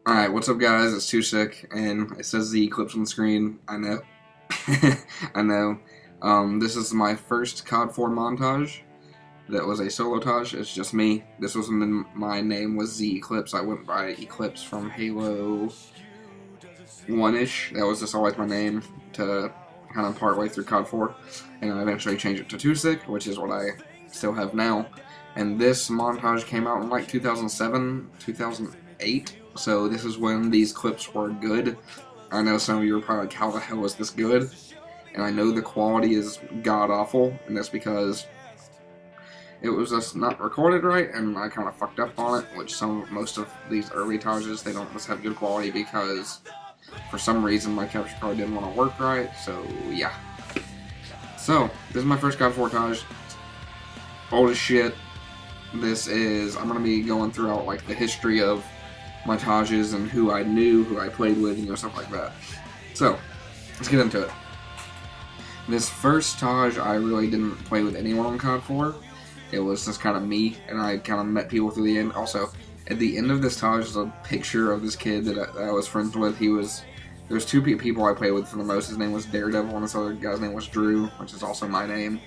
Alright, what's up guys, it's Too Sick, and it says the Eclipse on the screen, I know. I know. This is my first CoD4 montage that was a solo-tage. It's just me. This was when my name was Z Eclipse. I went by Eclipse from Halo 1-ish. That was just always my name to kind of part way through CoD4. And I eventually changed it to Too Sick, which is what I still have now. And this montage came out in like 2007, 2008. So this is when these clips were good. I know some of you are probably like, how the hell is this good? And I know the quality is god-awful, and that's because it was just not recorded right, and I kind of fucked up on it, which most of these early tages, they don't just have good quality because for some reason my capture card didn't want to work right, so yeah. So, this is my first CoD4 tage. Old as shit. This is, I'm going to be going throughout like the history of my tages and who I knew, who I played with, stuff like that. So, let's get into it. This first tage, I really didn't play with anyone on CoD 4. It was just kind of me, and I kind of met people through the end. Also, at the end of this tage is a picture of this kid that I was friends with. There's two people I played with for the most. His name was Daredevil, and this other guy's name was Drew, which is also my name.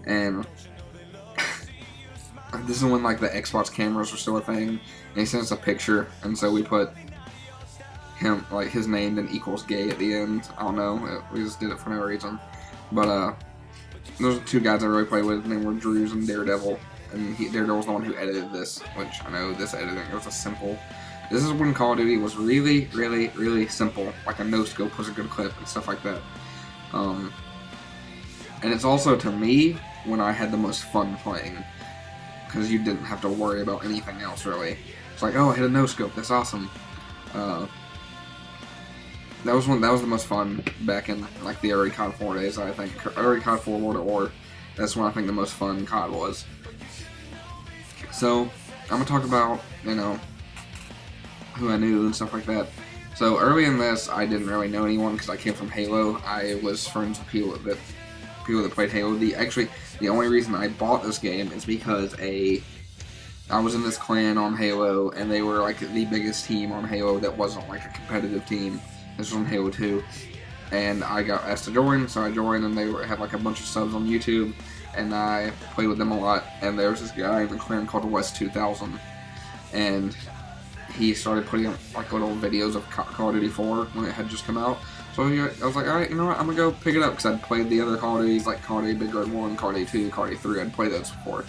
And this is when like the Xbox cameras were still a thing, and he sent us a picture, and so we put him, like his name, then equals gay at the end. I don't know, we just did it for no reason. But those are two guys I really played with, and they were Drews and Daredevil, and Daredevil's the one who edited this, which I know this editing was a simple. This is when Call of Duty was really, really, really simple, like a no-scope was a good clip and stuff like that. And it's also, to me, when I had the most fun playing, because you didn't have to worry about anything else, really. It's like, oh, I hit a no-scope, that's awesome. That was the most fun back in like the early CoD 4 days, I think. Early CoD 4 World at War, that's when I think the most fun CoD was. So, I'm going to talk about, who I knew and stuff like that. So, early in this, I didn't really know anyone because I came from Halo. I was friends with people that played Halo. The only reason I bought this game is because I was in this clan on Halo, and they were like the biggest team on Halo that wasn't like a competitive team. This was on Halo 2, and I got asked to join, so I joined, and they had like a bunch of subs on YouTube, and I played with them a lot. And there was this guy in the clan called West 2000, and he started putting up like little videos of Call of Duty 4 when it had just come out. So I was like, alright, you know what, I'm gonna go pick it up, because I'd played the other Call of Duties, like Call of Duty Big Red 1, Call of Duty 2, Call of Duty 3, I'd played those before.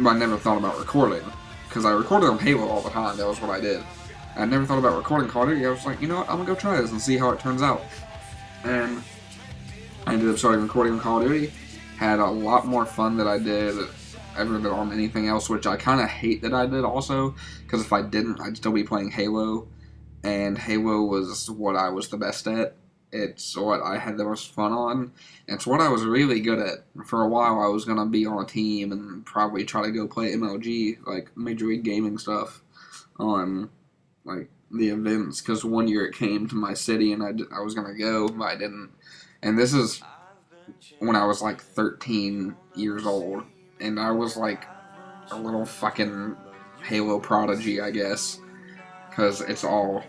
But I never thought about recording, because I recorded on Halo all the time, that was what I did. I never thought about recording Call of Duty. I was like, you know what, I'm gonna go try this and see how it turns out. And I ended up starting recording Call of Duty. Had a lot more fun than I did ever did on anything else, which I kind of hate that I did also, because if I didn't, I'd still be playing Halo, and Halo was what I was the best at. It's what I had the most fun on. It's what I was really good at. For a while, I was gonna be on a team and probably try to go play MLG, like Major League Gaming stuff, on like the events, because one year it came to my city and I was gonna go, but I didn't. And this is when I was like 13 years old, and I was like a little fucking Halo prodigy, I guess, because it's all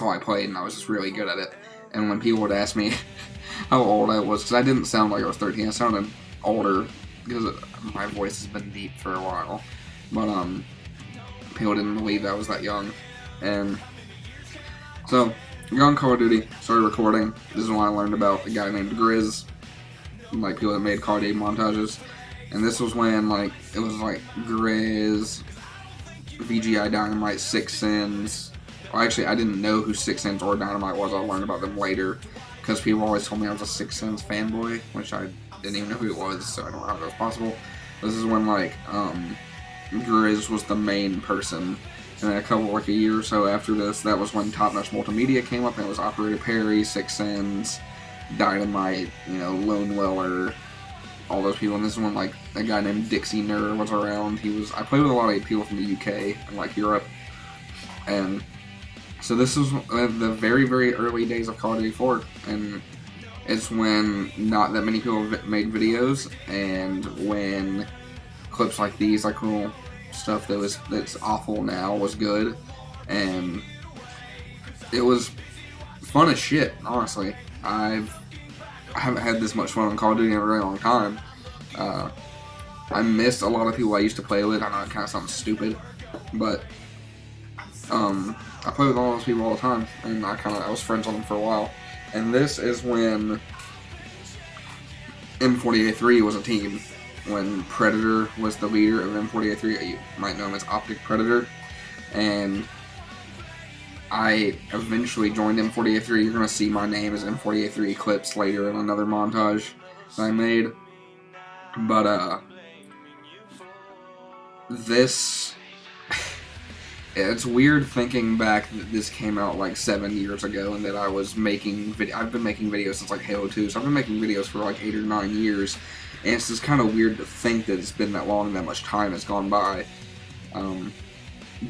I played, and I was just really good at it. And when people would ask me how old I was, because I didn't sound like I was 13, I sounded older, because my voice has been deep for a while, but people didn't believe I was that young. And so, got on Call of Duty, started recording. This is when I learned about a guy named Grizz, like people that made Call of Duty montages. And this was when like it was like Grizz, VGI Dynamite, Six Sins. Well, actually, I didn't know who Six Sins or Dynamite was. I learned about them later, because people always told me I was a Six Sins fanboy, which I didn't even know who it was, so I don't know how that was possible. This is when like Grizz was the main person. And then a year or so after this, that was when Top Notch Multimedia came up, and it was Operator Perry, Six Sins, Dynamite, Lone Weller, all those people. And this is when like a guy named Dixie Nerd was around. I played with a lot of people from the UK and like Europe, and so this was the very, very early days of Call of Duty 4, and it's when not that many people made videos, and when clips like these, like little stuff that's awful now, was good. And it was fun as shit, honestly. I haven't had this much fun on Call of Duty in a really long time. Uh, I missed a lot of people I used to play with. I know it kind of sounds stupid, but I play with all those people all the time, and I was friends with them for a while. And this is when M40A3 was a team. When Predator was the leader of M40A3, you might know him as Optic Predator, and I eventually joined M40A3. You're gonna see my name as M40A3 clips later in another montage that I made. But this it's weird thinking back that this came out like 7 years ago, and that I was making I've been making videos since like Halo 2, so I've been making videos for like 8 or 9 years, and it's just kind of weird to think that it's been that long and that much time has gone by.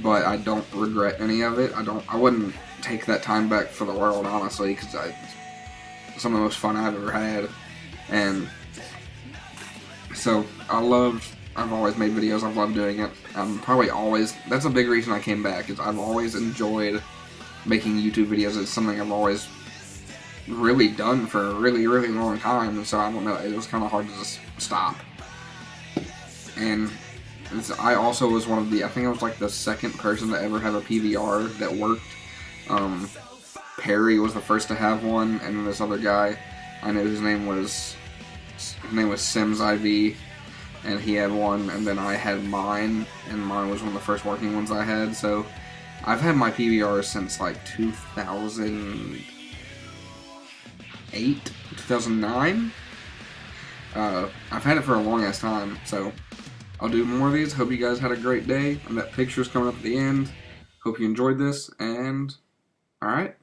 But I don't regret any of it. I wouldn't take that time back for the world, honestly, because it's some of the most fun I've ever had, and so I've always made videos. I've loved doing it. Probably always. That's a big reason I came back. Is I've always enjoyed making YouTube videos. It's something I've always really done for a really, really long time. And so I don't know. It was kind of hard to just stop. And I also was one of the. I think I was like the second person to ever have a PVR that worked. Perry was the first to have one, and then this other guy, I know his name was Sims IV. And he had one, and then I had mine, and mine was one of the first working ones I had. So I've had my PVR since like 2008, 2009. I've had it for a long ass time, so I'll do more of these. Hope you guys had a great day, and that picture's coming up at the end. Hope you enjoyed this, and alright.